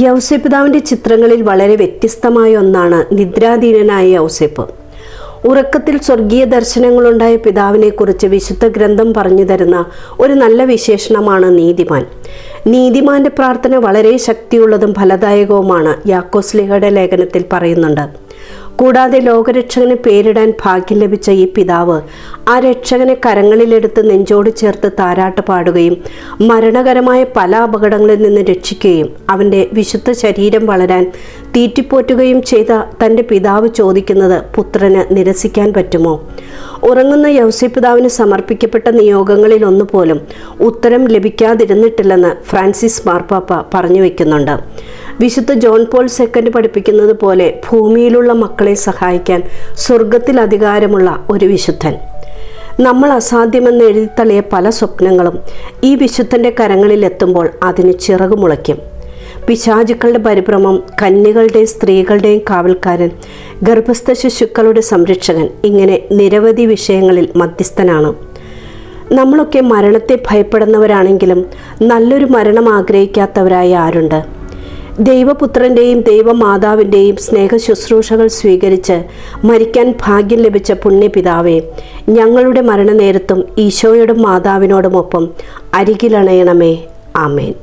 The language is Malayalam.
യൗസേപ്പിതാവിൻ്റെ ചിത്രങ്ങളിൽ വളരെ വ്യത്യസ്തമായ ഒന്നാണ് നിദ്രാധീനനായ യൗസേപ്പ്. ഉറക്കത്തിൽ സ്വർഗീയ ദർശനങ്ങളുണ്ടായ പിതാവിനെക്കുറിച്ച് വിശുദ്ധ ഗ്രന്ഥം പറഞ്ഞു തരുന്ന ഒരു നല്ല വിശേഷണമാണ് നീതിമാൻ. നീതിമാന്റെ പ്രാർത്ഥന വളരെ ശക്തിയുള്ളതും ഫലദായകവുമാണ് യാക്കോസ്ലീഹയുടെ ലേഖനത്തിൽ പറയുന്നുണ്ട്. കൂടാതെ ലോകരക്ഷകന് പേരിടാൻ ഭാഗ്യം ലഭിച്ച ഈ പിതാവ് ആ രക്ഷകനെ കരങ്ങളിലെടുത്ത് നെഞ്ചോട് ചേർത്ത് താരാട്ട് പാടുകയും മരണകരമായ പല അപകടങ്ങളിൽ നിന്ന് രക്ഷിക്കുകയും അവൻ്റെ വിശുദ്ധ ശരീരം വളരാൻ തീറ്റിപ്പോറ്റുകയും ചെയ്ത തൻ്റെ പിതാവ് ചോദിക്കുന്നത് പുത്രന് നിരസിക്കാൻ പറ്റുമോ? ഉറങ്ങുന്ന യൗസേപ്പിതാവിന് സമർപ്പിക്കപ്പെട്ട നിയോഗങ്ങളിൽ ഒന്നുപോലും ഉത്തരം ലഭിക്കാതിരുന്നിട്ടില്ലെന്ന് ഫ്രാൻസിസ് മാർപ്പാപ്പ പറഞ്ഞു വയ്ക്കുന്നുണ്ട്. വിശുദ്ധ ജോൺ പോൾ II പഠിപ്പിക്കുന്നത് പോലെ ഭൂമിയിലുള്ള മക്കളെ സഹായിക്കാൻ സ്വർഗത്തിൽ അധികാരമുള്ള ഒരു വിശുദ്ധൻ. നമ്മൾ അസാധ്യമെന്ന് എഴുതിത്തള്ളിയ പല സ്വപ്നങ്ങളും ഈ വിശുദ്ധൻ്റെ കരങ്ങളിൽ എത്തുമ്പോൾ അതിന് ചിറകുമുളയ്ക്കും. പിശാചുക്കളുടെ പരിഭ്രമം, കന്യകളുടെയും സ്ത്രീകളുടെയും കാവൽക്കാരൻ, ഗർഭസ്ഥ ശിശുക്കളുടെ സംരക്ഷകൻ, ഇങ്ങനെ നിരവധി വിഷയങ്ങളിൽ മധ്യസ്ഥനാണ്. നമ്മളൊക്കെ മരണത്തെ ഭയപ്പെടുന്നവരാണെങ്കിലും നല്ലൊരു മരണം ആഗ്രഹിക്കാത്തവരായി ആരുണ്ട്? ദൈവപുത്രൻ്റെയും ദൈവമാതാവിൻ്റെയും സ്നേഹ ശുശ്രൂഷകൾ സ്വീകരിച്ച് മരിക്കാൻ ഭാഗ്യം ലഭിച്ച പുണ്യപിതാവേ, ഞങ്ങളുടെ മരണനേരത്തും ഈശോയോടും മാതാവിനോടുമൊപ്പം അരികിലണയണമേ. ആമേൻ.